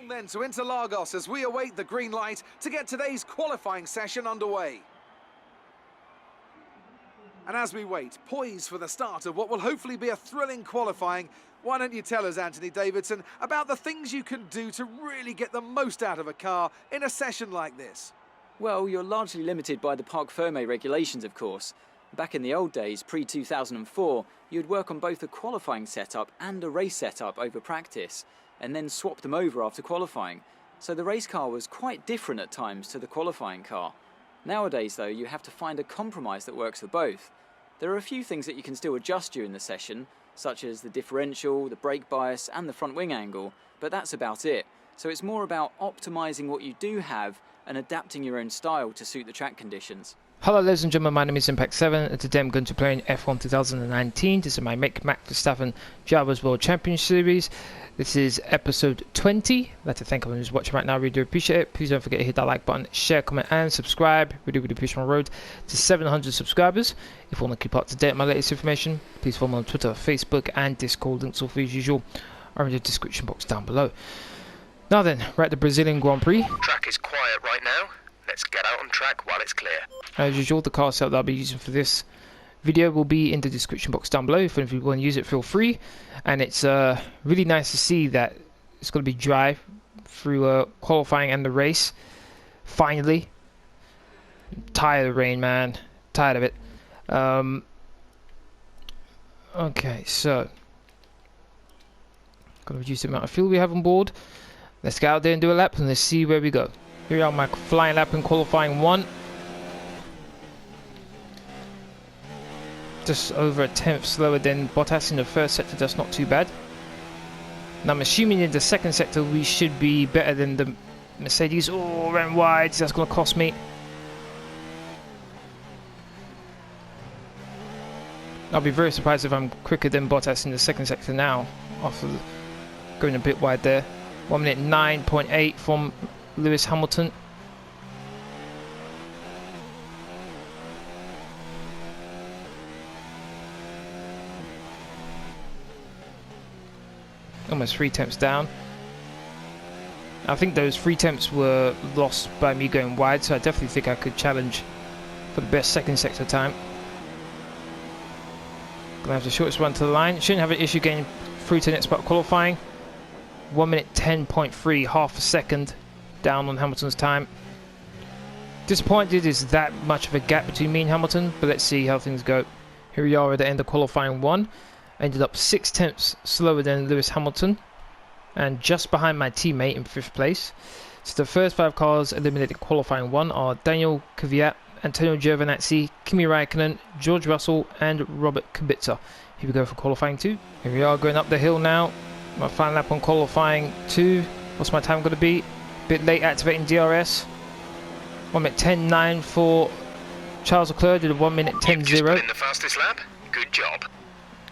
On then to Interlagos as we await the green light to get today's qualifying session underway. And as we wait, poised for the start of what will hopefully be a thrilling qualifying, why don't you tell us, Anthony Davidson, about the things you can do to really get the most out of a car in a session like this? Well, you're largely limited by the Parc Fermé regulations, of course. Back in the old days, pre-2004, you'd work on both a qualifying setup and a race setup over practice, and then swap them over after qualifying. So the race car was quite different at times to the qualifying car. Nowadays, though, you have to find a compromise that works for both. There are a few things that you can still adjust during the session, such as the differential, the brake bias, and the front wing angle, but that's about it. So it's more about optimizing what you do have and adapting your own style to suit the track conditions. Hello ladies and gentlemen, my name is Impact7 and today I'm going to play in F1 2019. This is my Max Verstappen Drivers World Champion Series. This is episode 20. I'd like to thank everyone who's watching right now, really do appreciate it. Please don't forget to hit that like button, share, comment and subscribe. Really push my road to 700 subscribers. If you want to keep up to date with my latest information, please follow me on Twitter, Facebook and Discord. Links all as usual are in the description box down below. Now then, we're at the Brazilian Grand Prix. Track is quiet right now. Let's get out on track while it's clear. As usual, the car setup that I'll be using for this video will be in the description box down below. If you want to use it, feel free. And it's really nice to see that it's going to be dry through qualifying and the race. Finally. I'm tired of the rain, man. Tired of it. Okay, so going to reduce the amount of fuel we have on board. Let's get out there and do a lap and let's see where we go. Here we are, my flying lap in qualifying 1. Just over a tenth slower than Bottas in the first sector, that's not too bad. And I'm assuming in the second sector we should be better than the Mercedes. Oh, ran wide, that's going to cost me. I'll be very surprised if I'm quicker than Bottas in the second sector now, after going a bit wide there. 1 minute 9.8 from Lewis Hamilton. Almost 3 tenths down. I think those 3 tenths were lost by me going wide, so I definitely think I could challenge for the best second sector time. Gonna have the shortest run to the line. Shouldn't have an issue getting through to the next part of qualifying. 1 minute 10.3, half a second down on Hamilton's time. Disappointed is that much of a gap between me and Hamilton, but let's see how things go. Here we are at the end of qualifying 1. Ended up 6 tenths slower than Lewis Hamilton and just behind my teammate in 5th place. So the first 5 cars eliminated qualifying 1 are Daniel Kvyat, Antonio Giovinazzi, Kimi Raikkonen, George Russell and Robert Kubica. Here we go for qualifying 2. Here we are going up the hill now. My final lap on qualifying 2. What's my time going to be? Bit late activating DRS. 1 minute 10.9 for Charles Leclerc. Did a 1 minute 10.0. You've just put in the fastest lap. Good job.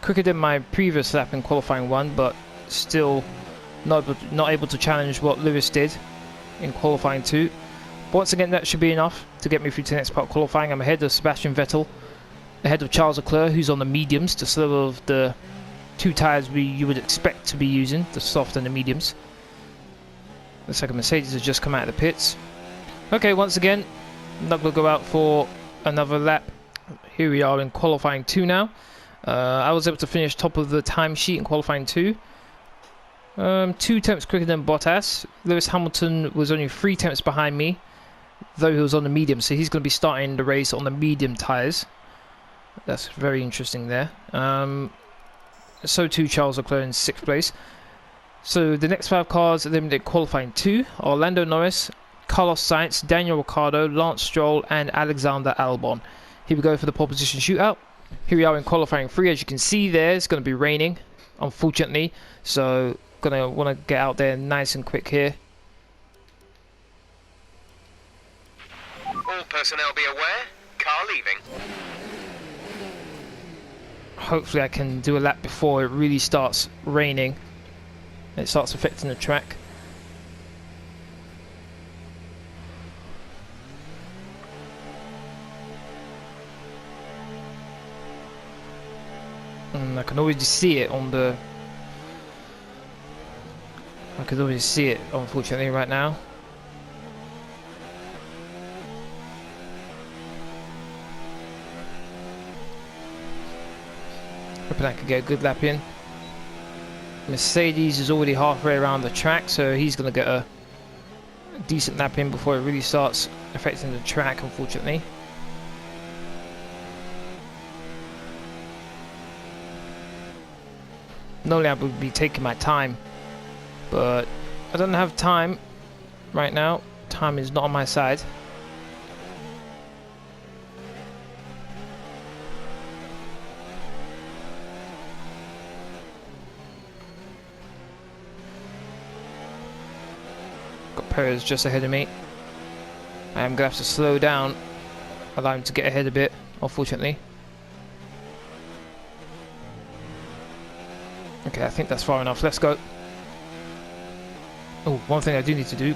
Quicker than my previous lap in qualifying 1, but still not able to challenge what Lewis did in qualifying 2. But once again, that should be enough to get me through to the next part of qualifying. I'm ahead of Sebastian Vettel, ahead of Charles Leclerc, who's on the mediums, the slower of the 2 tyres you would expect to be using, the soft and the mediums. Looks like a Mercedes has just come out of the pits. Okay, once again, I'm not going to go out for another lap. Here we are in qualifying 2 now. I was able to finish top of the timesheet in qualifying 2. 2 tenths quicker than Bottas. Lewis Hamilton was only 3 tenths behind me, though he was on the medium, so he's going to be starting the race on the medium tyres. That's very interesting there. So too Charles Leclerc in 6th place. So the next 5 cars eliminated qualifying 2 are Lando Norris, Carlos Sainz, Daniel Ricciardo, Lance Stroll and Alexander Albon. Here we go for the pole position shootout. Here we are in qualifying 3. As you can see there, it's going to be raining, unfortunately. So gonna want to get out there nice and quick here. All personnel be aware. Car leaving. Hopefully I can do a lap before it really starts raining. It starts affecting the track. And I can already see it on the I could always see it, unfortunately, right now. Hoping I could get a good lap in. Mercedes is already halfway around the track, so he's going to get a decent lap in before it really starts affecting the track, unfortunately. Normally I would be taking my time, but I don't have time right now. Time is not on my side. Got Perez just ahead of me. I am going to have to slow down, allow him to get ahead a bit, unfortunately. Okay, I think that's far enough. Let's go. Oh, one thing I do need to do.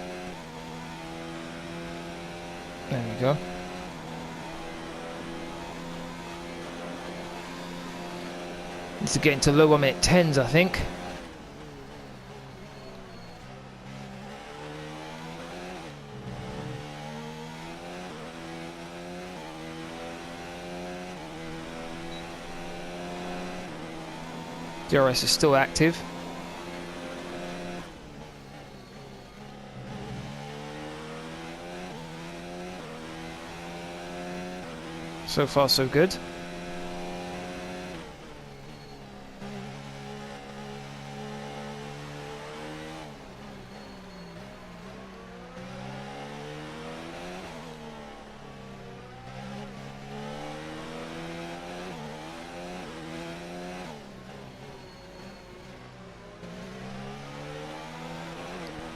There we go. Need to get into low 1 minute 10s, I think. DRS is still active. So far, so good.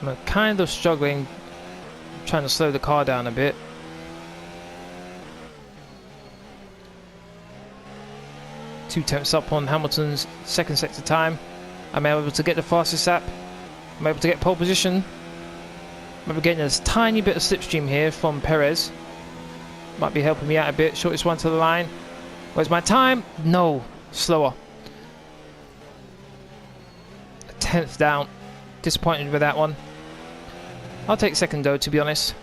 I'm kind of struggling, trying to slow the car down a bit. Two tenths up on Hamilton's second sector time. I'm able to get the fastest lap. I'm able to get pole position. I'm getting a tiny bit of slipstream here from Perez. Might be helping me out a bit. Shortest one to the line. Where's my time? No, slower. A tenth down. Disappointed with that one. I'll take second though, to be honest.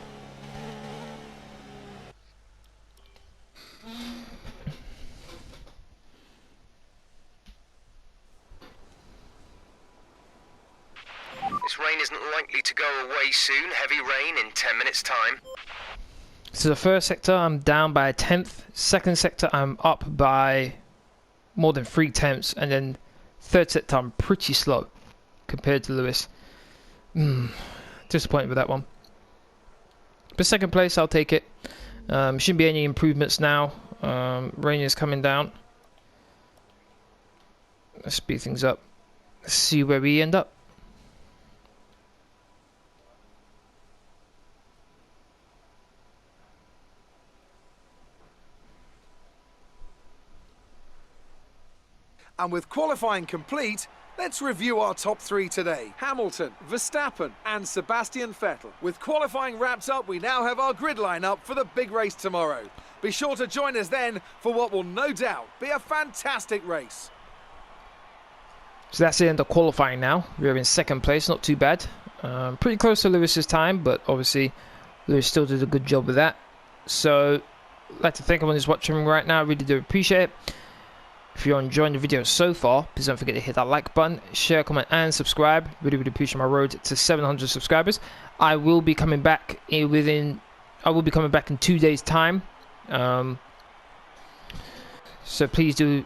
This rain isn't likely to go away soon. Heavy rain in 10 minutes' time. So the first sector, I'm down by a tenth. Second sector, I'm up by more than 3 tenths. And then third sector, I'm pretty slow compared to Lewis. Disappointed with that one. But second place, I'll take it. Shouldn't be any improvements now. Rain is coming down. Let's speed things up. Let's see where we end up. And with qualifying complete, let's review our top 3 today. Hamilton, Verstappen and Sebastian Vettel. With qualifying wrapped up, we now have our grid lineup for the big race tomorrow. Be sure to join us then for what will no doubt be a fantastic race. So that's the end of qualifying now. We're in second place, not too bad. Pretty close to Lewis's time, but obviously Lewis still did a good job with that. So I'd like to thank everyone who's watching right now. I really do appreciate it. If you're enjoying the video so far, please don't forget to hit that like button, share, comment and subscribe. Really, really appreciate my road to 700 subscribers. I will be coming back in 2 days time. So please do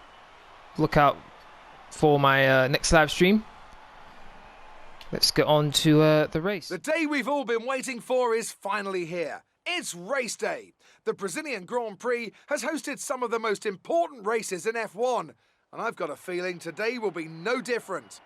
look out for my next live stream. Let's get on to the race. The day we've all been waiting for is finally here. It's race day. The Brazilian Grand Prix has hosted some of the most important races in F1, and I've got a feeling today will be no different.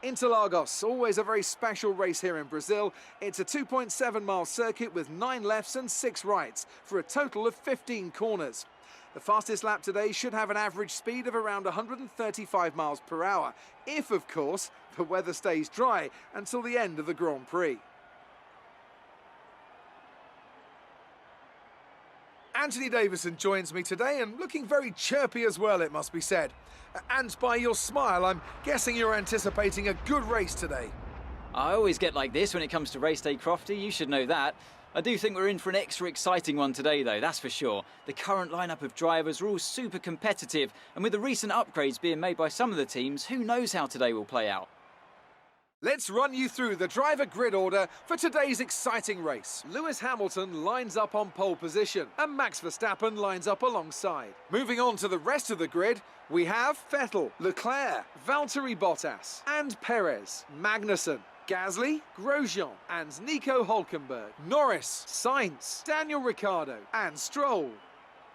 Interlagos, always a very special race here in Brazil. It's a 2.7-mile circuit with 9 lefts and 6 rights for a total of 15 corners. The fastest lap today should have an average speed of around 135 miles per hour, if, of course, the weather stays dry until the end of the Grand Prix. Anthony Davidson joins me today and looking very chirpy as well, it must be said. And by your smile, I'm guessing you're anticipating a good race today. I always get like this when it comes to race day, Crofty. You should know that. I do think we're in for an extra exciting one today, though, that's for sure. The current lineup of drivers are all super competitive, and with the recent upgrades being made by some of the teams, who knows how today will play out. Let's run you through the driver grid order for today's exciting race. Lewis Hamilton lines up on pole position and Max Verstappen lines up alongside. Moving on to the rest of the grid, we have Vettel, Leclerc, Valtteri Bottas and Perez, Magnussen, Gasly, Grosjean and Nico Hülkenberg, Norris, Sainz, Daniel Ricciardo and Stroll.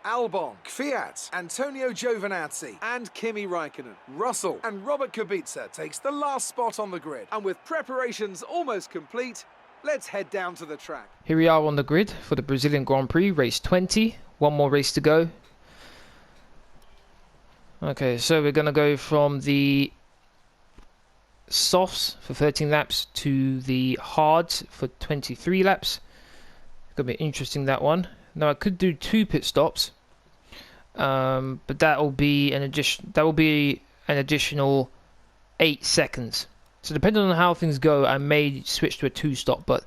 Albon, Kvyat, Antonio Giovinazzi and Kimi Raikkonen. Russell and Robert Kubica takes the last spot on the grid. And with preparations almost complete, let's head down to the track. Here we are on the grid for the Brazilian Grand Prix Race 20. One more race to go. Okay, so we're going to go from the softs for 13 laps to the hards for 23 laps. It's going to be interesting, that one. Now I could do 2 pit stops, but that will be an additional 8 seconds. So depending on how things go, I may switch to a 2 stop, but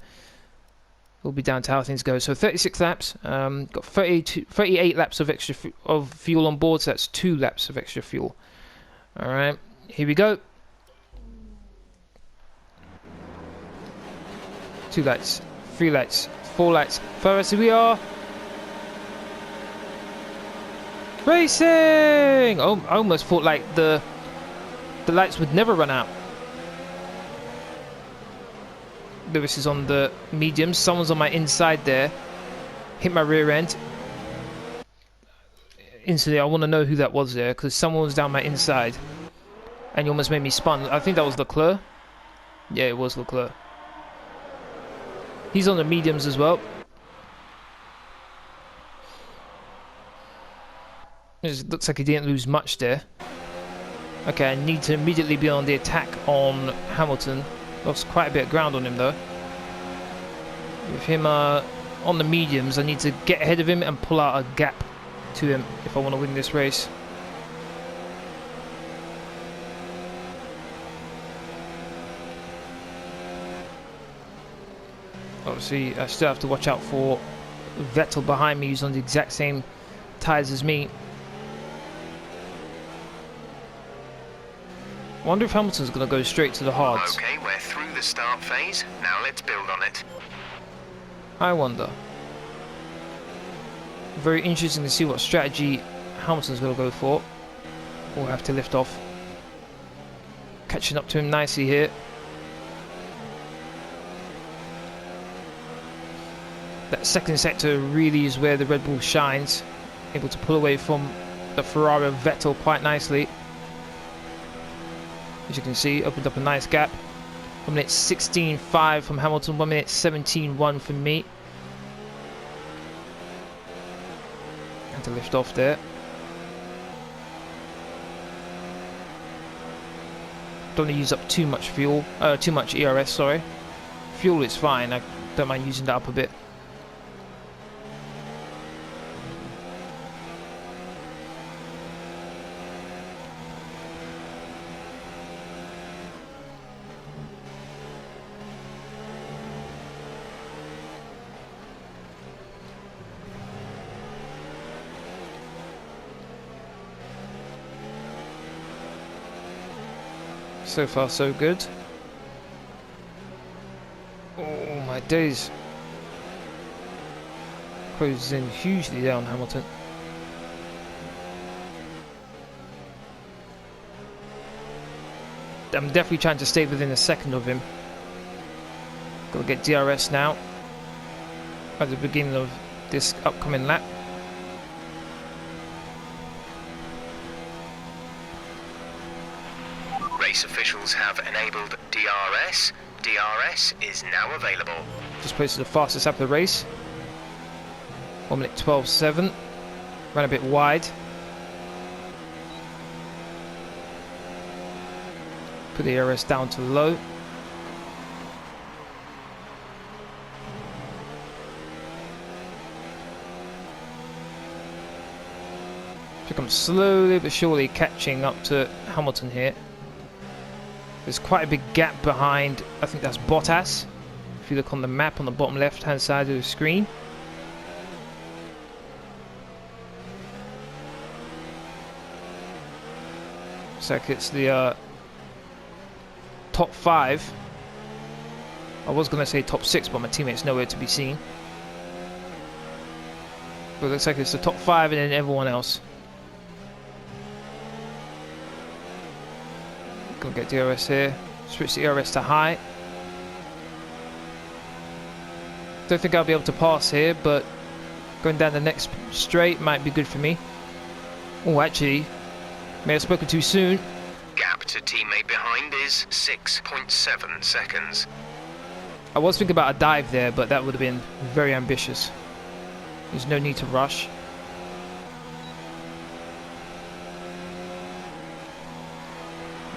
it'll be down to how things go. So 36 laps, got 38 laps of extra of fuel on board, so that's 2 laps of extra fuel. All right, here we go. 2 lights, 3 lights, 4 lights. First, here we are. Racing! Oh, I almost thought like the lights would never run out. Lewis is on the mediums. Someone's on my inside there. Hit my rear end. Instantly, I want to know who that was there because someone was down my inside, and you almost made me spun. I think that was Leclerc. Yeah, it was Leclerc. He's on the mediums as well. It looks like he didn't lose much there. Okay, I need to immediately be on the attack on Hamilton. Lost quite a bit of ground on him though. With him on the mediums, I need to get ahead of him and pull out a gap to him if I want to win this race. Obviously, I still have to watch out for Vettel behind me, who's on the exact same tyres as me. I wonder if Hamilton's going to go straight to the hards. Okay, we're through the start phase. Now let's build on it. I wonder. Very interesting to see what strategy Hamilton's going to go for. We'll have to lift off. Catching up to him nicely here. That second sector really is where the Red Bull shines. Able to pull away from the Ferrari of Vettel quite nicely. As you can see, opened up a nice gap. 1 minute 16.5 from Hamilton, 1 minute 17.1 from me. Had to lift off there. Don't want to use up too much fuel, too much ERS, sorry. Fuel is fine, I don't mind using that up a bit. So far, so good. Oh my days. Closes in hugely down Hamilton. I'm definitely trying to stay within a second of him. Gotta get DRS now. At the beginning of this upcoming lap. Race officials have enabled DRS. DRS is now available. Just posted the fastest lap of the race. 1 minute 12.7. Ran a bit wide. Put the DRS down to low. think I'm slowly but surely catching up to Hamilton here. There's quite a big gap behind, I think that's Bottas. If you look on the map on the bottom left hand side of the screen. Looks like it's the top 5. I was going to say top 6, but my teammate's nowhere to be seen. But it looks like it's the top 5 and then everyone else. Gonna get DRS here. Switch the DRS to high. Don't think I'll be able to pass here, but going down the next straight might be good for me. Oh, actually, may have spoken too soon. Gap to teammate behind is 6.7 seconds. I was thinking about a dive there, but that would have been very ambitious. There's no need to rush.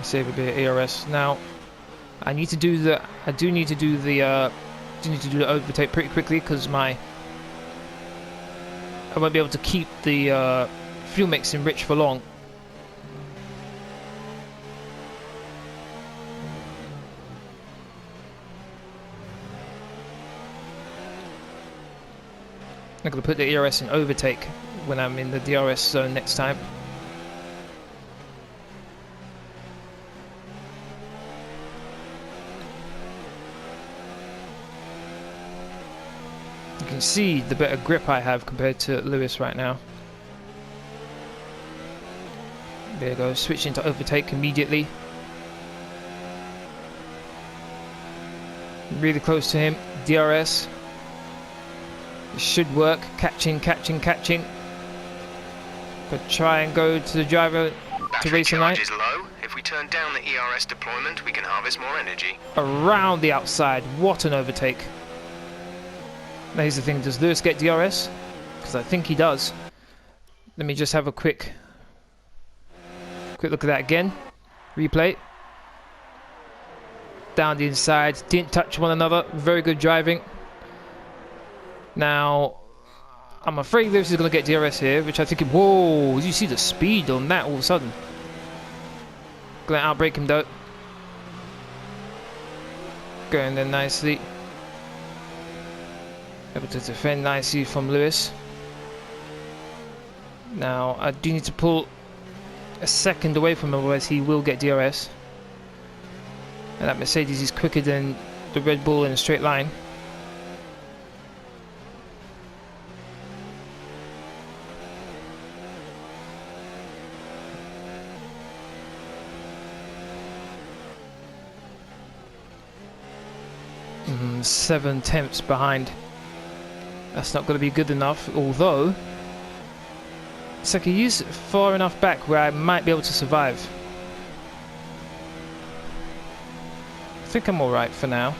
Save a bit of ERS now. I need to do the overtake pretty quickly because I won't be able to keep the fuel mix enriched for long. I'm going to put the ERS in overtake when I'm in the DRS zone next time. You can see the better grip I have compared to Lewis right now. There you go, switching to overtake immediately. Really close to him, DRS. It should work, catching. But try and go to the driver to race the night. Battery charge is low. If we turn down the ERS deployment, we can harvest more energy. Around the outside, what an overtake. Now here's the thing, does Lewis get DRS? Because I think he does. Let me just have a quick look at that again. Replay. Down the inside, didn't touch one another, very good driving. Now, I'm afraid Lewis is going to get DRS here, which I think, whoa, you see the speed on that all of a sudden. Gonna outbrake him though. Going there nicely. Able to defend nicely from Lewis. Now, I do need to pull a second away from him, otherwise he will get DRS. And that Mercedes is quicker than the Red Bull in a straight line. Mm, 7/10 behind. That's not going to be good enough, although it's like he's far enough back where I might be able to survive. I think I'm alright for now.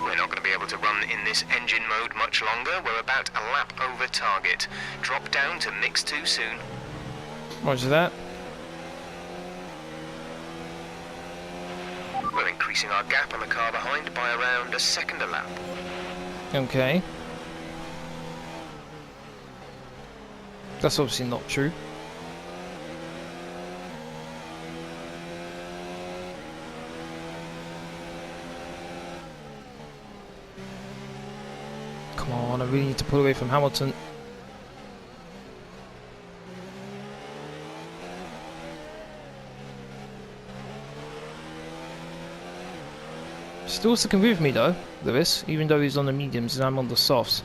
We're not going to be able to run in this engine mode much longer. We're about a lap over target. Drop down to mix 2 soon. Roger that. We're increasing our gap on the car behind by around a second a lap. Okay. That's obviously not true. Come on, I really need to pull away from Hamilton. Still sticking with me though, Lewis, even though he's on the mediums and I'm on the softs.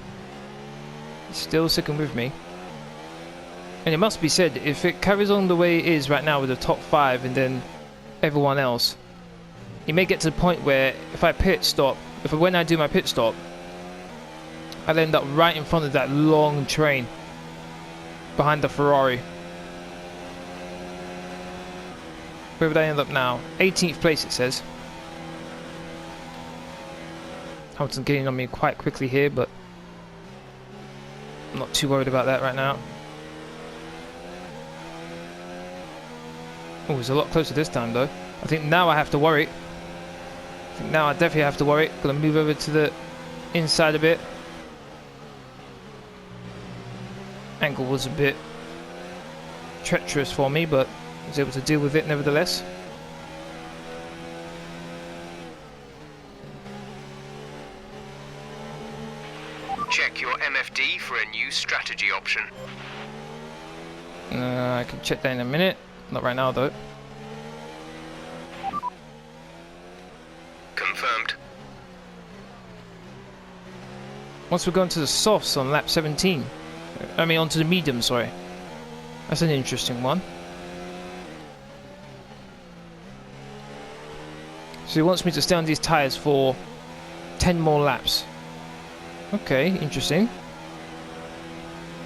He's still sticking with me. And it must be said, if it carries on the way it is right now with the top 5 and then everyone else, it may get to the point where if I pit stop, when I do my pit stop, I'll end up right in front of that long train behind the Ferrari. Where would I end up now? 18th place it says. Hamilton's getting on me quite quickly here, but I'm not too worried about that right now. Oh, it's a lot closer this time though. I think now I have to worry. I think now I definitely have to worry. Gonna move over to the inside a bit. Angle was a bit treacherous for me, but I was able to deal with it nevertheless. Check your MFD for a new strategy option. I can check that in a minute. Not right now though. Confirmed. Once we go into the softs on lap 17. I mean onto the medium, sorry. That's an interesting one. So he wants me to stay on these tyres for 10 more laps. Okay, interesting.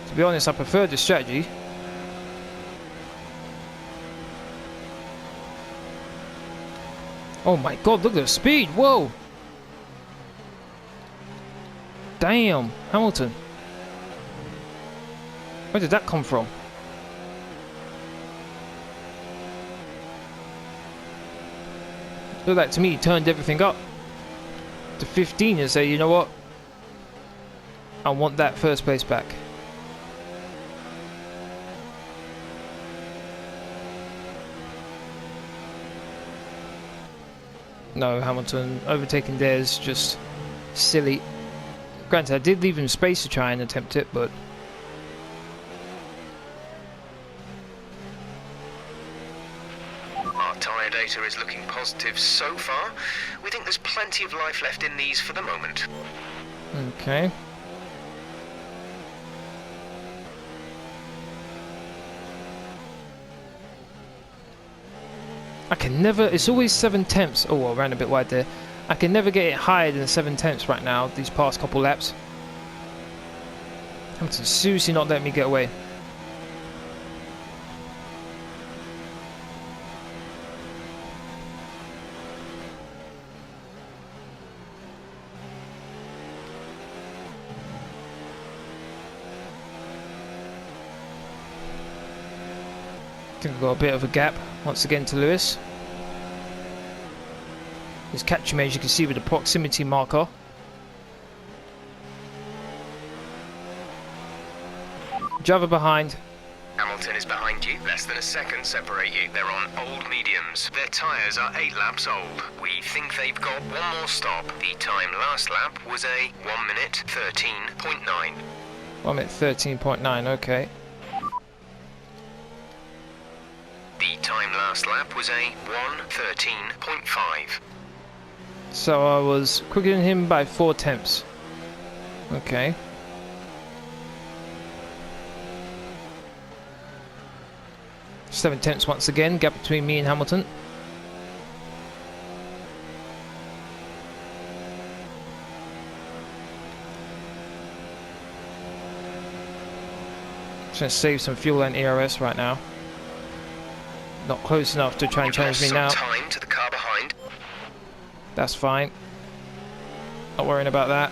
To be honest, I prefer this strategy. Oh my god, look at the speed! Whoa! Damn, Hamilton. Where did that come from? Looked like to me he turned everything up to 15 and say, you know what? I want that first place back. No, Hamilton overtaking there is just silly. Granted, I did leave him space to try and attempt it, but our tyre data is looking positive so far. We think there's plenty of life left in these for the moment. okay. I can never, it's always 7/10. Oh, I ran a bit wide there. I can never get it higher than 7/10 right now, these past couple laps. Hamilton's seriously not letting me get away. I think I've got a bit of a gap once again to Lewis. He's catching me, as you can see, with the proximity marker. Driver behind. Hamilton is behind you. Less than a second separate you. They're on old mediums. Their tyres are 8 laps old. We think they've got one more stop. The time last lap was a 1 minute 13.9. 1 minute 13.9, okay. The time last lap was a 1:13.5. So I was quicker than him by 4/10. Okay. Seven tenths once again, gap between me and Hamilton. Just gonna save some fuel and ERS right now. Not close enough to try and challenge me now. Time to the car behind. That's fine. Not worrying about that.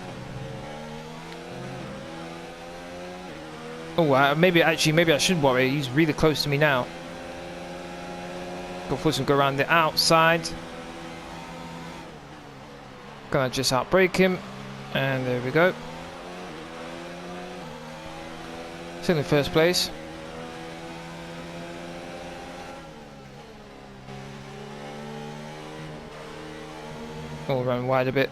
Oh, maybe I should worry. He's really close to me now. Go force him, go around the outside. Gonna just outbrake him, and there we go. Still in first place. Oh, run wide a bit.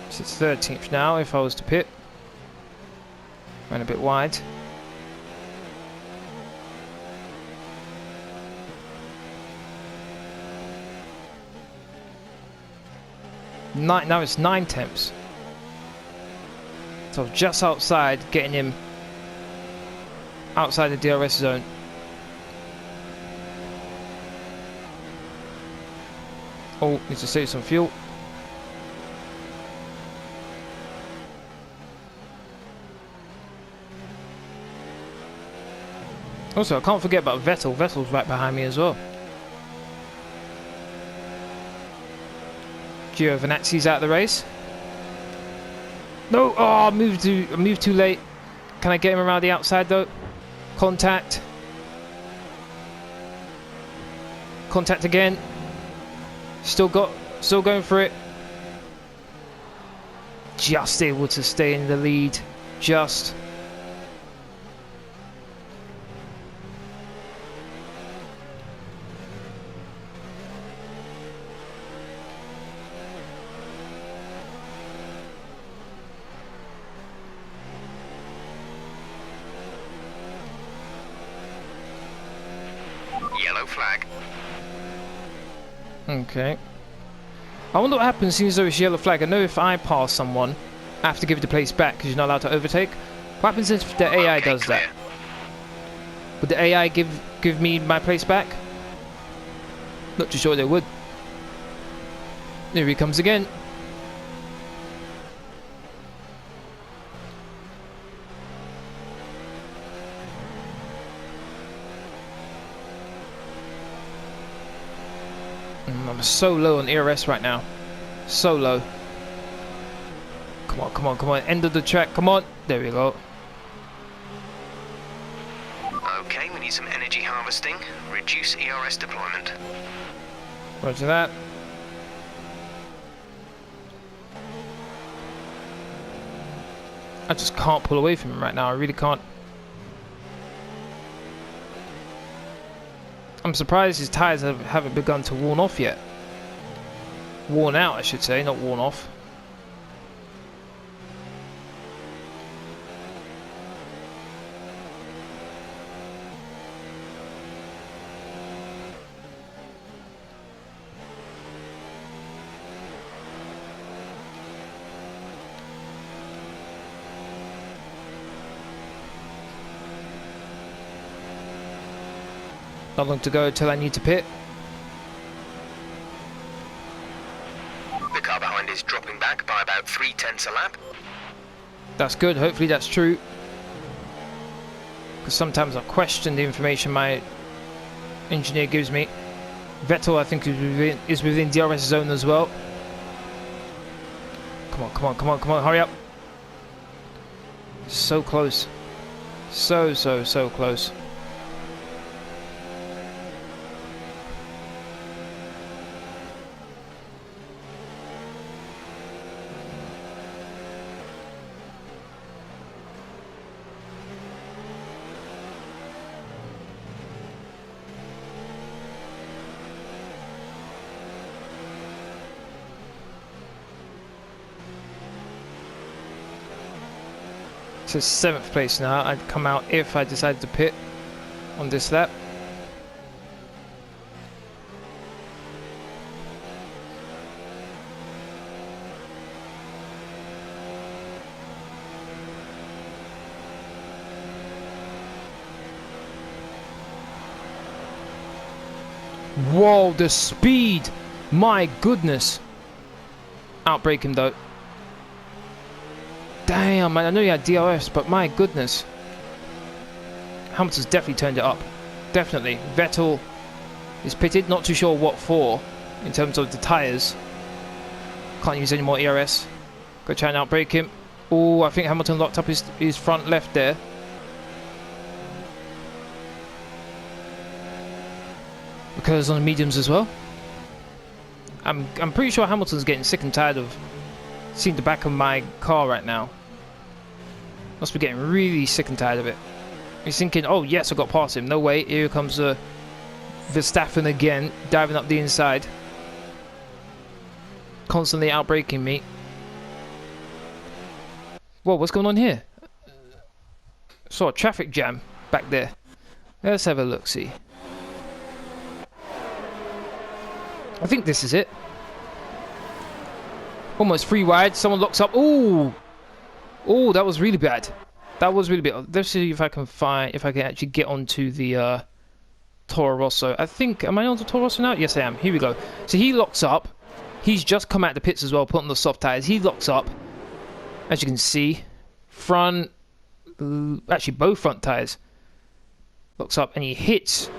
So it's 13th now if I was to pit. Ran a bit wide. Now it's 9/10. So just outside, getting him outside the DRS zone. Oh, needs to save some fuel. Also, I can't forget about Vettel. Vettel's right behind me as well. Giovinazzi's out of the race. No! Oh, I moved too late. Can I get him around the outside though? Contact. Contact again. Still going for it. just able to stay in the lead. Just. Yellow flag. Okay. I wonder what happens since there's a yellow flag. I know if I pass someone, I have to give the place back because you're not allowed to overtake. What happens if the AI does clear. that? Would the AI give me my place back? Not too sure they would. Here he comes again. I'm so low on ERS right now. So low. Come on, come on, come on. End of the track. Come on. There we go. Okay, we need some energy harvesting. Reduce ERS deployment. Roger that. I just can't pull away from him right now. I really can't. I'm surprised his tyres haven't begun to worn off yet. Worn out, I should say, not worn off. Not long to go till I need to pit. The car behind is dropping back by about 0.3 a lap. That's good. Hopefully that's true. Because sometimes I question the information my engineer gives me. Vettel, I think, is within DRS zone as well. Come on, come on, come on, come on. Hurry up. So close. So close. So 7th place now. I'd come out if I decided to pit on this lap. Whoa, the speed! My goodness! Outbrake him though. Damn, man, I know he had DRS, but my goodness. Hamilton's definitely turned it up. Definitely. Vettel is pitted, not too sure what for in terms of the tyres. Can't use any more ERS. Go try and outbrake him. Oh, I think Hamilton locked up his front left there. Because on the mediums as well. I'm pretty sure Hamilton's getting sick and tired of seeing the back of my car right now. Must be getting really sick and tired of it. He's thinking, oh yes, I got past him. No way, here comes Verstappen again, diving up the inside. Constantly outbraking me. Whoa, what's going on here? Saw a traffic jam back there. Let's have a look, see. I think this is it. Almost free wide. Someone locks up. Ooh! Oh, that was really bad. That was really bad. Let's see if I can actually get onto the Toro Rosso. I think, am I onto Toro Rosso now? Yes, I am. Here we go. So he locks up. He's just come out the pits as well, put on the soft tyres. He locks up. As you can see, actually both front tyres. Locks up and he hits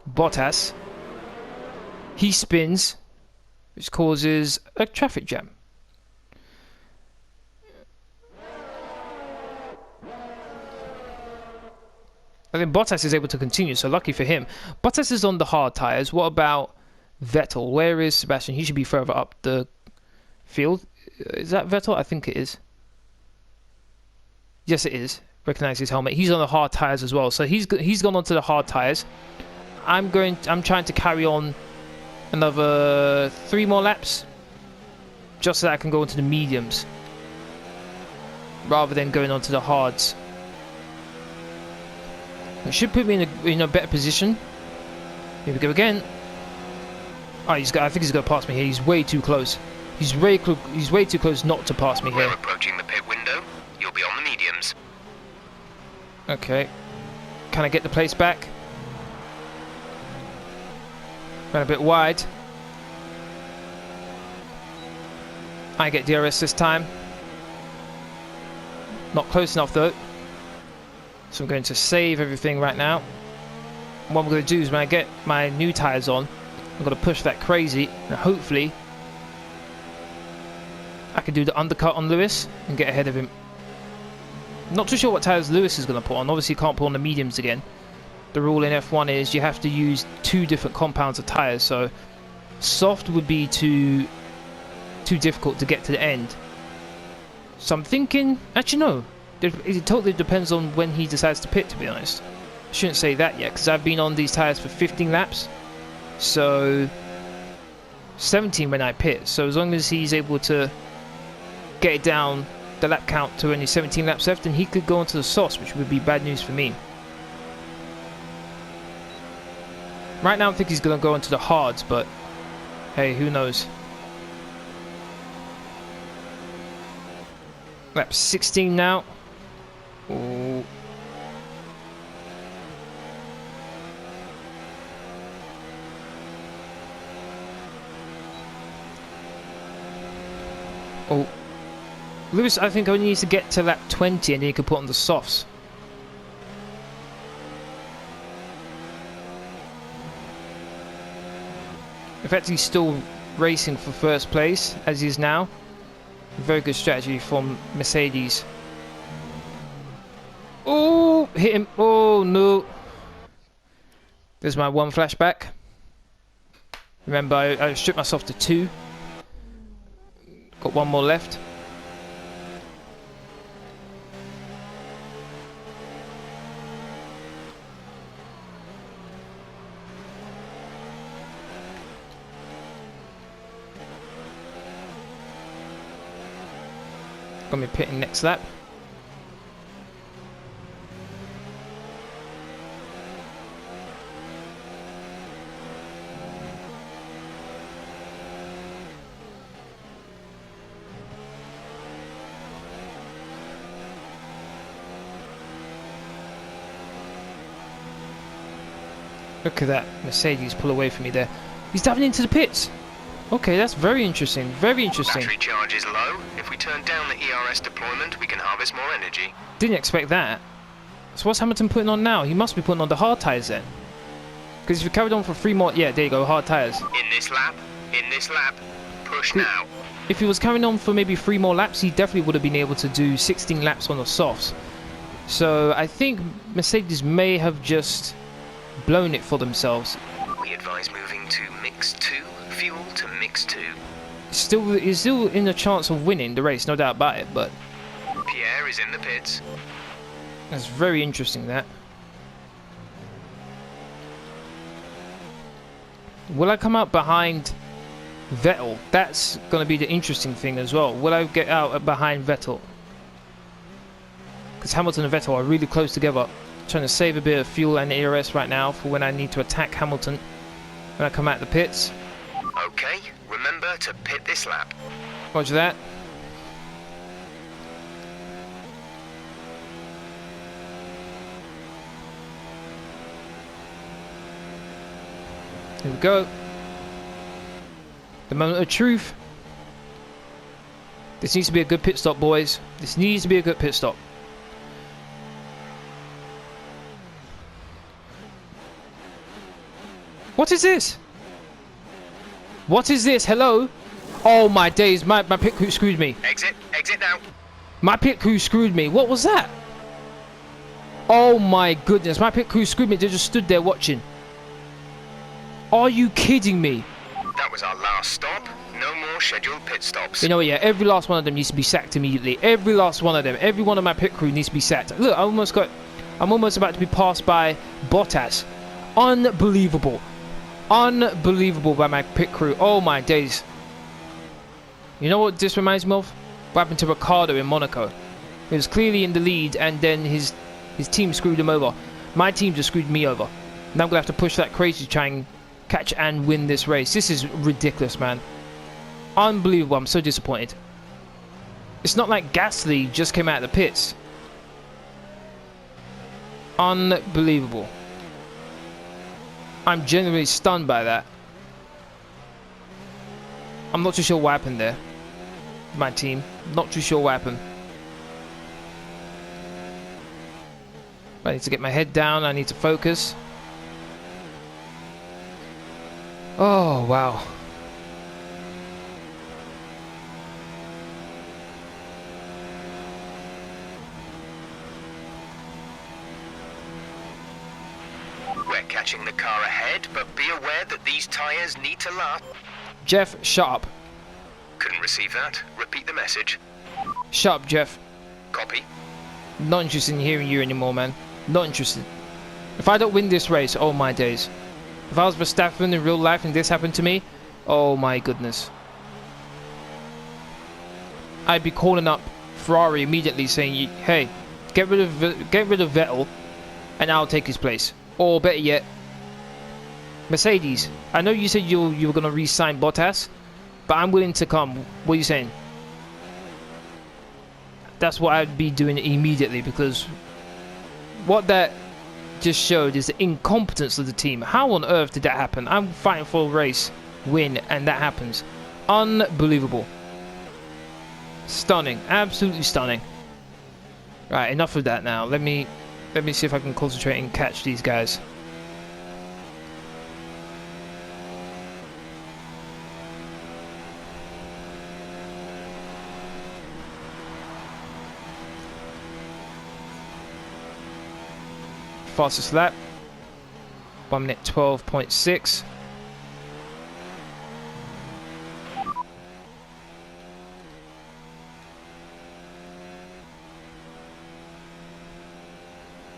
Bottas. He spins, which causes a traffic jam. And then Bottas is able to continue, so lucky for him. Bottas is on the hard tyres. What about Vettel? Where is Sebastian? He should be further up the field. Is that Vettel? I think it is. Yes, it is. Recognize his helmet. He's on the hard tyres as well. So he's gone onto the hard tyres. I'm trying to carry on another 3 more laps, just so that I can go into the mediums, rather than going onto the hards. It should put me in a better position. Here we go again. Oh, I think he's going to pass me here. He's way too close. He's way too close not to pass me here. We're approaching the pit window. You'll be on the mediums. Okay. Can I get the place back? Ran a bit wide. I get DRS this time. Not close enough though. So I'm going to save everything right now. What I'm going to do is when I get my new tyres on, I'm going to push that crazy, and hopefully I can do the undercut on Lewis and get ahead of him. Not too sure what tyres Lewis is going to put on. Obviously you can't put on the mediums again. The rule in F1 is you have to use 2 different compounds of tyres, so soft would be too difficult to get to the end. So I'm thinking, actually no, it totally depends on when he decides to pit, to be honest. I shouldn't say that yet, because I've been on these tyres for 15 laps, so 17 when I pit. So as long as he's able to get it down the lap count to only 17 laps left, then he could go onto the softs, which would be bad news for me. Right now I think he's going to go into the hards, but hey, who knows. Lap 16 now. Ooh. Oh. Lewis, I think, only needs to get to lap 20 and then he can put on the softs. In fact, he's still racing for first place, as he is now. Very good strategy from Mercedes. Oh, hit him. Oh, no. There's my 1 flashback. Remember, I stripped myself to 2. Got 1 more left. Gonna be pitting next lap. Look at that Mercedes pull away from me there. He's diving into the pits. Okay, that's very interesting. Very interesting. Battery charge is low. If we turn down the ERS deployment, we can harvest more energy. Didn't expect that. So what's Hamilton putting on now? He must be putting on the hard tyres then. Because if you carried on for 3 more... Yeah, there you go, hard tyres. In this lap, push now. If he was carrying on for maybe 3 more laps, he definitely would have been able to do 16 laps on the softs. So I think Mercedes may have just blown it for themselves. We advise moving to mix 2. Fuel to mix 2. He's still in a chance of winning the race, no doubt about it, but... Pierre is in the pits. That's very interesting, that. Will I come out behind Vettel? That's going to be the interesting thing as well. Will I get out behind Vettel? Because Hamilton and Vettel are really close together. Trying to save a bit of fuel and ERS right now for when I need to attack Hamilton when I come out the pits. Okay, remember to pit this lap. Roger that. Here we go. The moment of truth. This needs to be a good pit stop, boys. This needs to be a good pit stop. What is this? What is this? Hello? Oh my days, my pit crew screwed me. Exit now. My pit crew screwed me. What was that? Oh my goodness, my pit crew screwed me. They just stood there watching. Are you kidding me? That was our last stop. No more your scheduled pit stops. You know what, yeah, every last one of them needs to be sacked immediately. Every last one of them. Every one of my pit crew needs to be sacked. Look, I'm almost about to be passed by Bottas. Unbelievable. Unbelievable by my pit crew. Oh my days. You know what this reminds me of? What happened to Ricciardo in Monaco? He was clearly in the lead and then his team screwed him over. My team just screwed me over. Now I'm going to have to push like crazy to try and catch and win this race. This is ridiculous, man. Unbelievable. I'm so disappointed. It's not like Gasly just came out of the pits. Unbelievable. I'm genuinely stunned by that. I'm not too sure what happened there. My team. Not too sure what happened. I need to get my head down. I need to focus. Oh, wow. We're catching the car ahead, but be aware that these tyres need to last. Jeff, shut up. Couldn't receive that. Repeat the message. Shut up, Jeff. Copy. Not interested in hearing you anymore, man. Not interested. If I don't win this race, oh my days. If I was Verstappen in real life and this happened to me, oh my goodness. I'd be calling up Ferrari immediately saying, hey, get rid of Vettel and I'll take his place. Or better yet, Mercedes, I know you said you were going to re-sign Bottas, but I'm willing to come. What are you saying? That's what I'd be doing immediately, because what that just showed is the incompetence of the team. How on earth did that happen? I'm fighting for a race, win, and that happens. Unbelievable. Stunning. Absolutely stunning. Right, enough of that now. Let me see if I can concentrate and catch these guys. Fastest lap, 1 minute 12.6.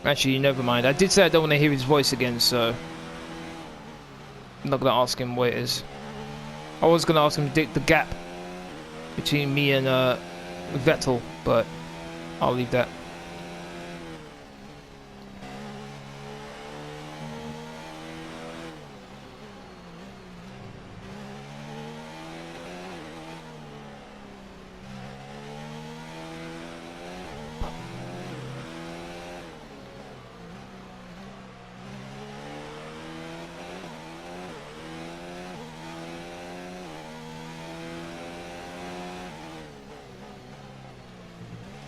Actually, never mind. I did say I don't want to hear his voice again, so I'm not going to ask him what it is. I was going to ask him to dig the gap between me and Vettel, but I'll leave that.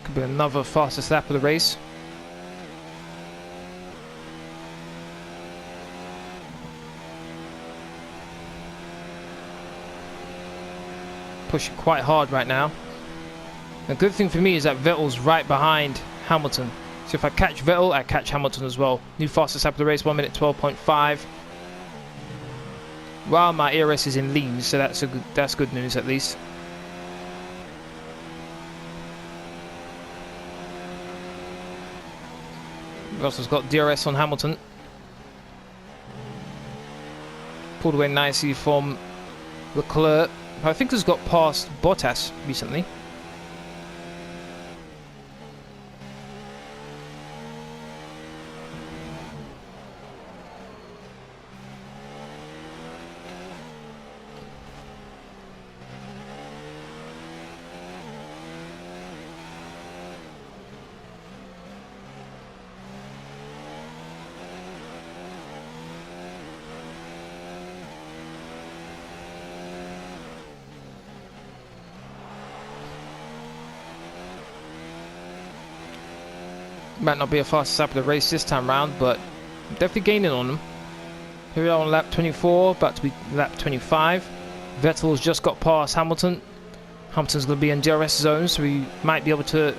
Could be another fastest lap of the race. Pushing quite hard right now. The good thing for me is that Vettel's right behind Hamilton. So if I catch Vettel, I catch Hamilton as well. New fastest lap of the race, 1 minute 12.5. Well, my ERS is in lean, so that's good news at least. Russell's got DRS on Hamilton. Pulled away nicely from Leclerc, who I think has got past Bottas recently. Might not be a fastest lap of the race this time round, but definitely gaining on them. Here we are on lap 24, about to be lap 25. Vettel's just got past Hamilton. Hamilton's going to be in DRS zone, so we might be able to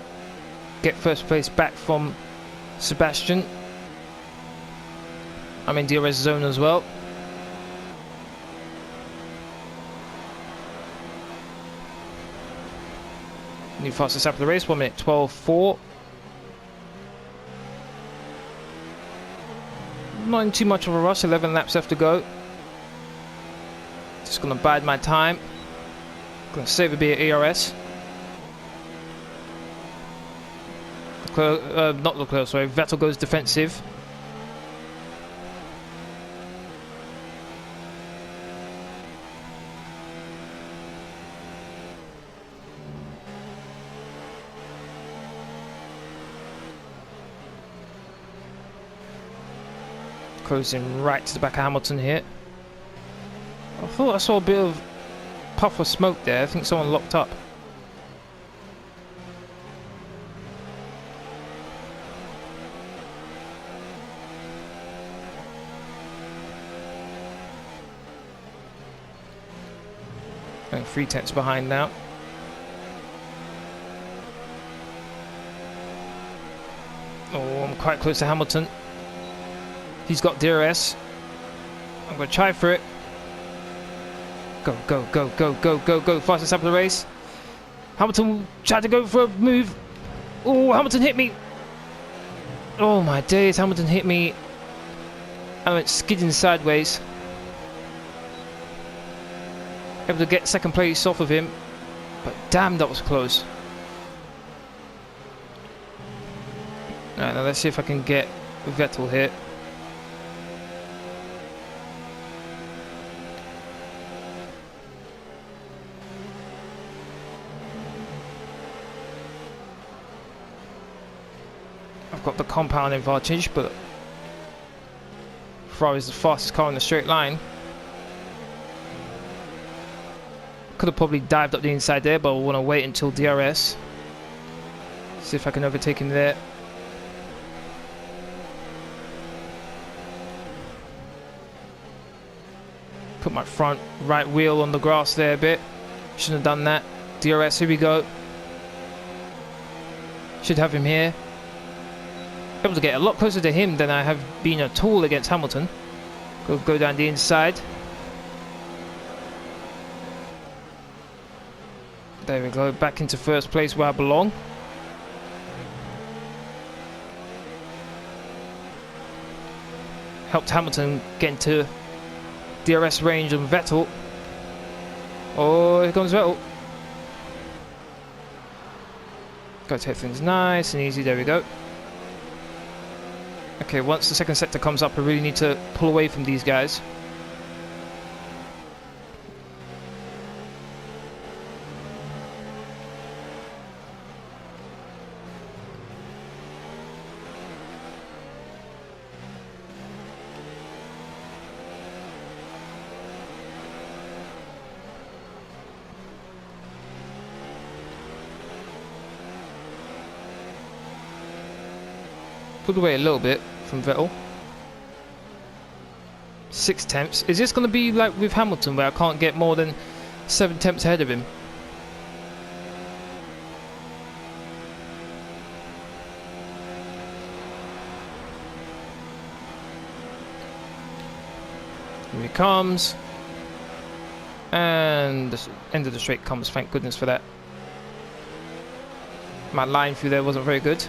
get first place back from Sebastian. I'm in DRS zone as well. New fastest lap of the race, 1 minute 12.4. Not in too much of a rush, 11 laps left to go. Just gonna bide my time. Gonna save a bit of ERS. Not Leclerc, sorry. Vettel goes defensive. Closing right to the back of Hamilton here. I thought I saw a bit of puff of smoke there. I think someone locked up. Going 3/10 behind now. Oh, I'm quite close to Hamilton. He's got DRS. I'm going to try for it. Go, go, go, go, go, go, go. Fastest lap of the race. Hamilton tried to go for a move. Oh, Hamilton hit me. Oh my days, Hamilton hit me. I went skidding sideways. Able to get second place off of him. But damn, that was close. Alright, now let's see if I can get Vettel here. I've got the compound advantage, but Ferrari's the fastest car in the straight line. Could have probably dived up the inside there, but I want to wait until DRS. See if I can overtake him there. Put my front right wheel on the grass there a bit. Shouldn't have done that. DRS, here we go. Should have him here. Able to get a lot closer to him than I have been at all against Hamilton. Go down the inside. There we go, back into first place where I belong. Helped Hamilton get into DRS range on Vettel. Oh, here comes Vettel. Got to hit things nice and easy, there we go. Okay, once the second sector comes up, I really need to pull away from these guys. Pulled away a little bit from Vettel. 6/10. Is this going to be like with Hamilton where I can't get more than 7/10 ahead of him? Here he comes. And the end of the straight comes, thank goodness for that. My line through there wasn't very good.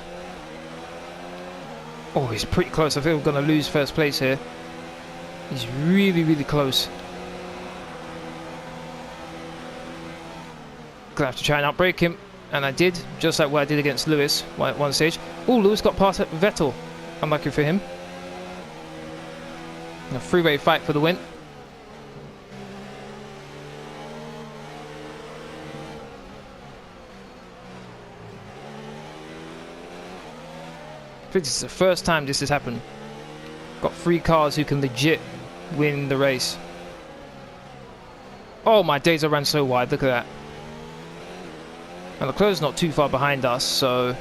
Oh, he's pretty close. I think we're going to lose first place here. He's really, really close. Gonna have to try and outbrake him. And I did, just like what I did against Lewis at one stage. Oh, Lewis got past Vettel. Unlucky for him. A three-way fight for the win. This is the first time this has happened. Got 3 cars who can legit win the race. Oh my days, I ran so wide, look at that. And Leclerc's not too far behind us, so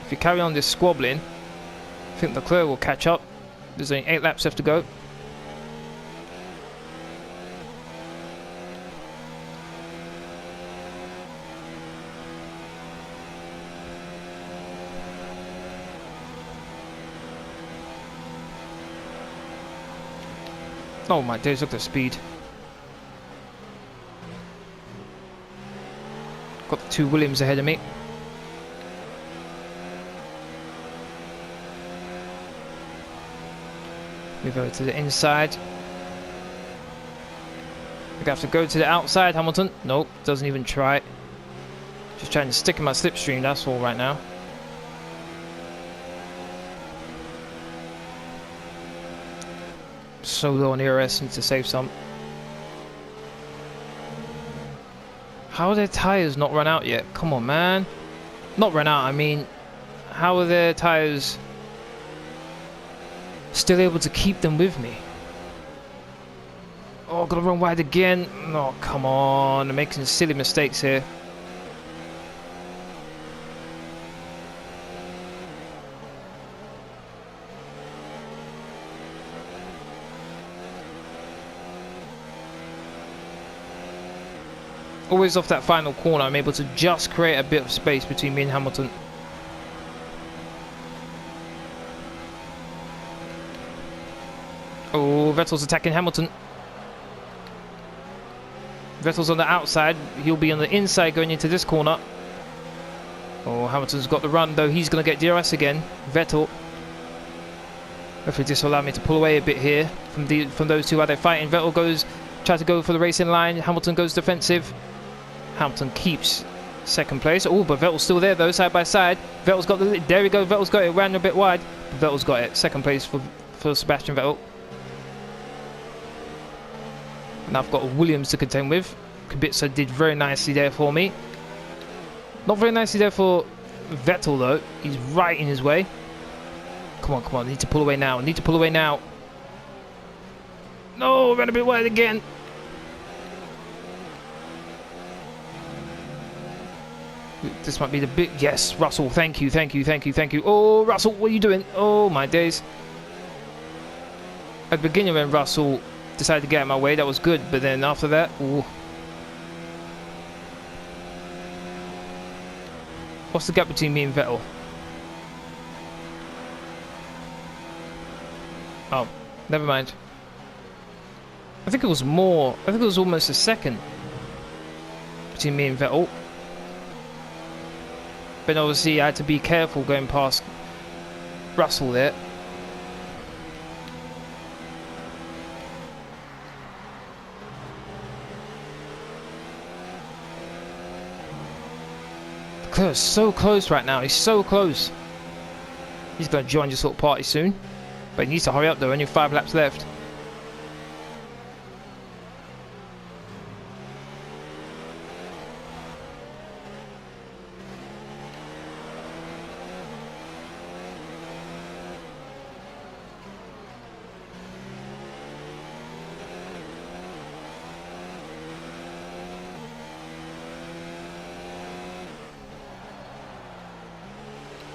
if you carry on this squabbling, I think Leclerc will catch up. There's only 8 laps left to go. Oh my days, look at the speed. Got the 2 Williams ahead of me. Move over to the inside. I have to go to the outside, Hamilton. Nope, doesn't even try. Just trying to stick in my slipstream, that's all right now. So low on ERS, need to save some. How are their tyres not run out yet? Come on, man. Not run out, I mean, how are their tyres still able to keep them with me? Oh, gotta run wide again. Oh, come on. I'm making silly mistakes here. Always off that final corner, I'm able to just create a bit of space between me and Hamilton. Oh, Vettel's attacking Hamilton. Vettel's on the outside. He'll be on the inside going into this corner. Oh, Hamilton's got the run, though. He's going to get DRS again. Vettel. Hopefully this will allow me to pull away a bit here from those two while they're fighting. Vettel tries to go for the racing line. Hamilton goes defensive. Hamilton keeps second place. Oh, but Vettel's still there, though, side by side. Vettel's got the... There we go. Vettel's got it. Ran a bit wide. Vettel's got it. Second place for Sebastian Vettel. And I've got Williams to contend with. Kubica did very nicely there for me. Not very nicely there for Vettel, though. He's right in his way. Come on, come on. I need to pull away now. I need to pull away now. No, ran a bit wide again. This might be the big... Yes, Russell. Thank you, thank you, thank you, thank you. Oh, Russell, what are you doing? Oh, my days. At the beginning when Russell decided to get out of my way, that was good. But then after that... Ooh. What's the gap between me and Vettel? Oh, never mind. I think it was more. I think it was almost a second between me and Vettel. But obviously I had to be careful going past Russell there. Close, so close right now. He's so close. He's going to join this little party soon. But he needs to hurry up though. Only 5 laps left.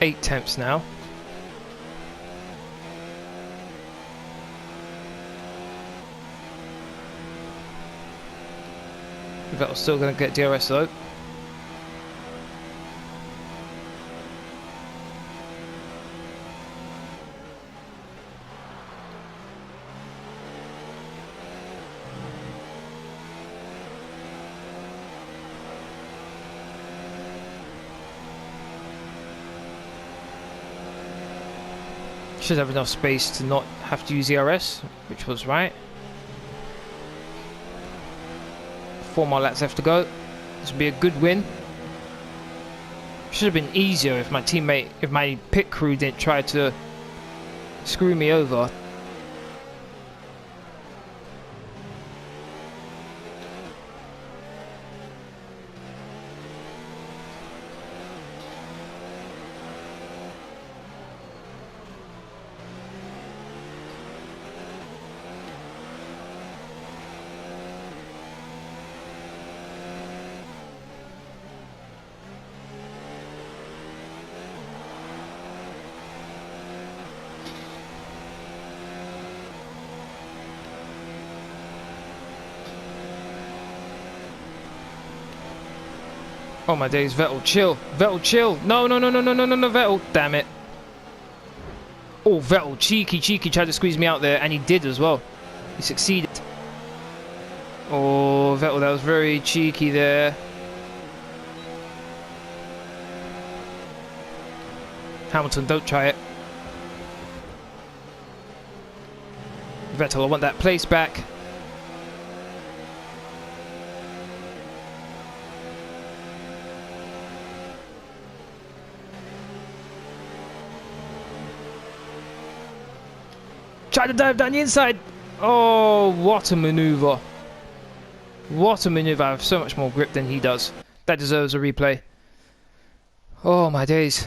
Eight tenths now. Vettel's still going to get DRS though. Should have enough space to not have to use ERS, which was right. 4 more laps left to go. This would be a good win. Should have been easier if my pit crew didn't try to screw me over. Oh my days, Vettel, chill. Vettel, chill. No, no, no, no, no, no, no, no, Vettel. Damn it. Oh, Vettel, cheeky, tried to squeeze me out there, and he did as well. He succeeded. Oh, Vettel, that was very cheeky there. Hamilton, don't try it. Vettel, I want that place back. Try to dive down the inside. Oh, what a maneuver. What a maneuver. I have so much more grip than he does. That deserves a replay. Oh my days.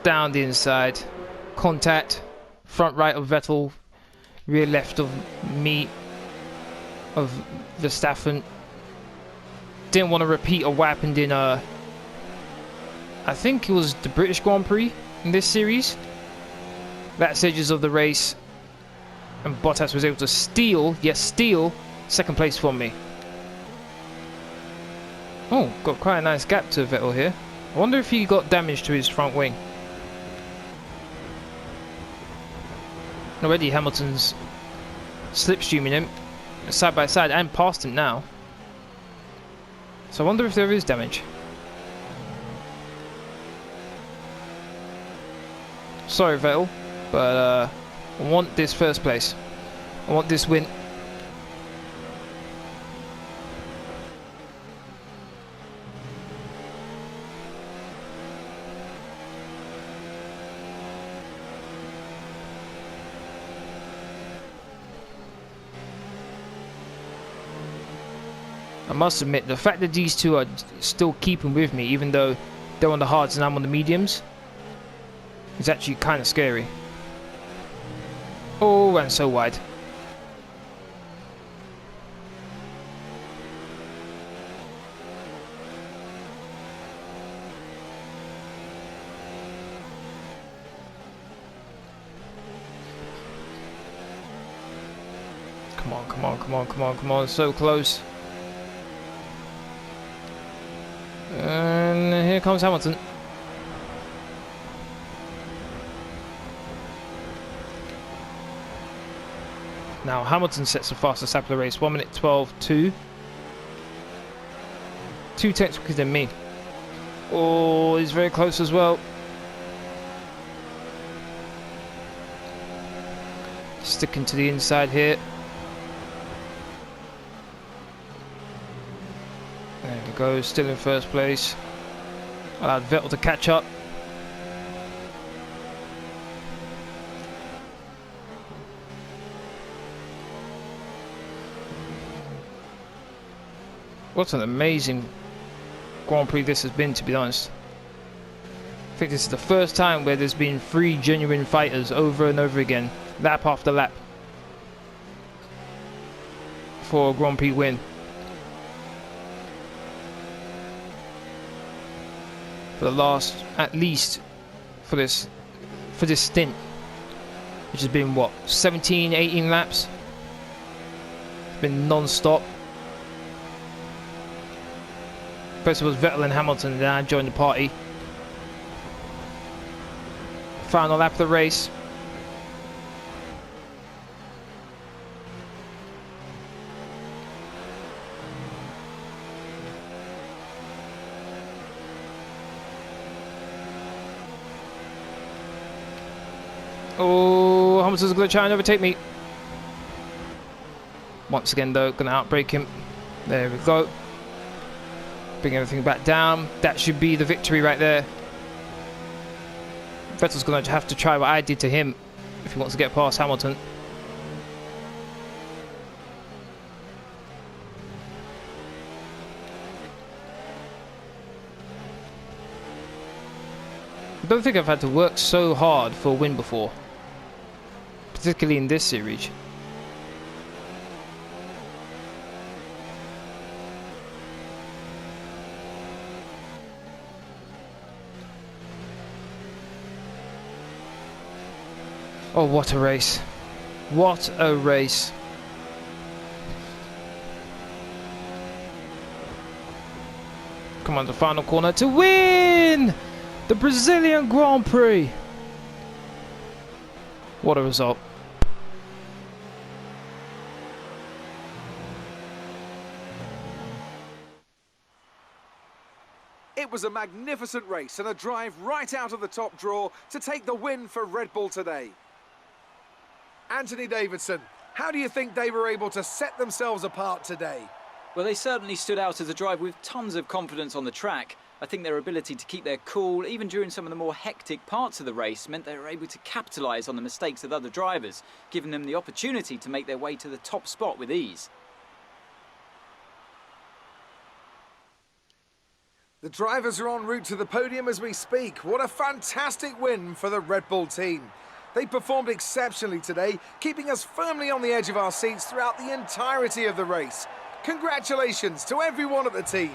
Down the inside. Contact. Front right of Vettel. Rear left of me. Of Verstappen. Didn't want to repeat what happened in I think it was the British Grand Prix in this series. That stages of the race, and Bottas was able to steal, yes, steal, second place from me. Oh, got quite a nice gap to Vettel here. I wonder if he got damage to his front wing. Already Hamilton's slipstreaming him side by side and past him now. So I wonder if there is damage. Sorry, Vettel, but I want this first place. I want this win. I must admit, the fact that these two are still keeping with me, even though they're on the hards and I'm on the mediums, is actually kind of scary. Oh, and so wide. Come on, come on, come on, come on, come on, so close. And here comes Hamilton. Now Hamilton sets the fastest lap of the race, 1 minute 12.2. 2 tenths quicker than me. Oh, he's very close as well. Sticking to the inside here. There we go, still in first place. Allowed Vettel to catch up. What an amazing Grand Prix this has been, to be honest. I think this is the first time where there's been 3 genuine fighters over and over again, lap after lap, for a Grand Prix win. For the last, at least, for this stint, which has been what, 17, 18 laps? It's been non-stop. First it was Vettel and Hamilton, then I joined the party. Final lap of the race. Oh, Hamilton's going to try and overtake me. Once again though, going to outbrake him. There we go. Bring everything back down. That should be the victory right there. Vettel's going to have to try what I did to him if he wants to get past Hamilton. I don't think I've had to work so hard for a win before, particularly in this series. Oh, what a race. What a race. Come on, the final corner to win the Brazilian Grand Prix. What a result. It was a magnificent race and a drive right out of the top draw to take the win for Red Bull today. Anthony Davidson, how do you think they were able to set themselves apart today? Well, they certainly stood out as a drive with tons of confidence on the track. I think their ability to keep their cool, even during some of the more hectic parts of the race, meant they were able to capitalise on the mistakes of other drivers, giving them the opportunity to make their way to the top spot with ease. The drivers are en route to the podium as we speak. What a fantastic win for the Red Bull team. They performed exceptionally today, keeping us firmly on the edge of our seats throughout the entirety of the race. Congratulations to everyone at the team.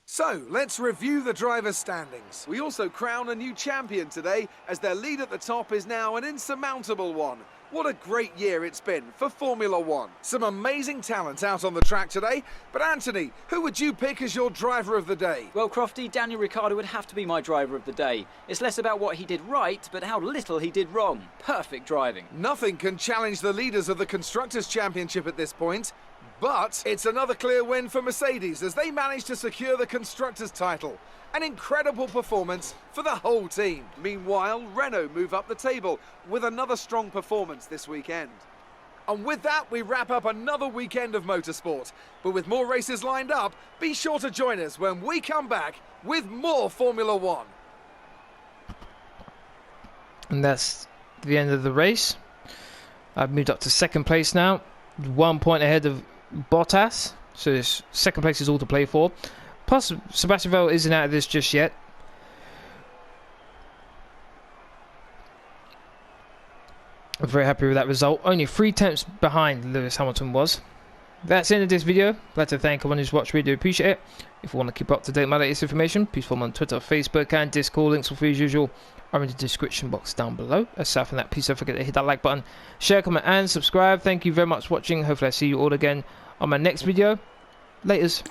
So, let's review the drivers' standings. We also crown a new champion today, as their lead at the top is now an insurmountable one. What a great year it's been for Formula One. Some amazing talent out on the track today. But Anthony, who would you pick as your driver of the day? Well, Crofty, Daniel Ricciardo would have to be my driver of the day. It's less about what he did right, but how little he did wrong. Perfect driving. Nothing can challenge the leaders of the Constructors' Championship at this point. But it's another clear win for Mercedes as they managed to secure the Constructors' title. An incredible performance for the whole team. Meanwhile, Renault move up the table with another strong performance this weekend. And with that, we wrap up another weekend of motorsport. But with more races lined up, be sure to join us when we come back with more Formula One. And that's the end of the race. I've moved up to second place now, 1 point ahead of Bottas, so this second place is all to play for. Plus, Sebastian Vettel isn't out of this just yet. I'm very happy with that result. Only 3 tenths behind Lewis Hamilton was. That's the end of this video. Glad to thank everyone who's watched. Really do appreciate it. If you want to keep up to date with my latest information, please follow me on Twitter, Facebook and Discord. Links will, as usual, are in the description box down below. Aside from that, please don't forget to hit that like button, share, comment and subscribe. Thank you very much for watching. Hopefully I see you all again on my next video. Laters.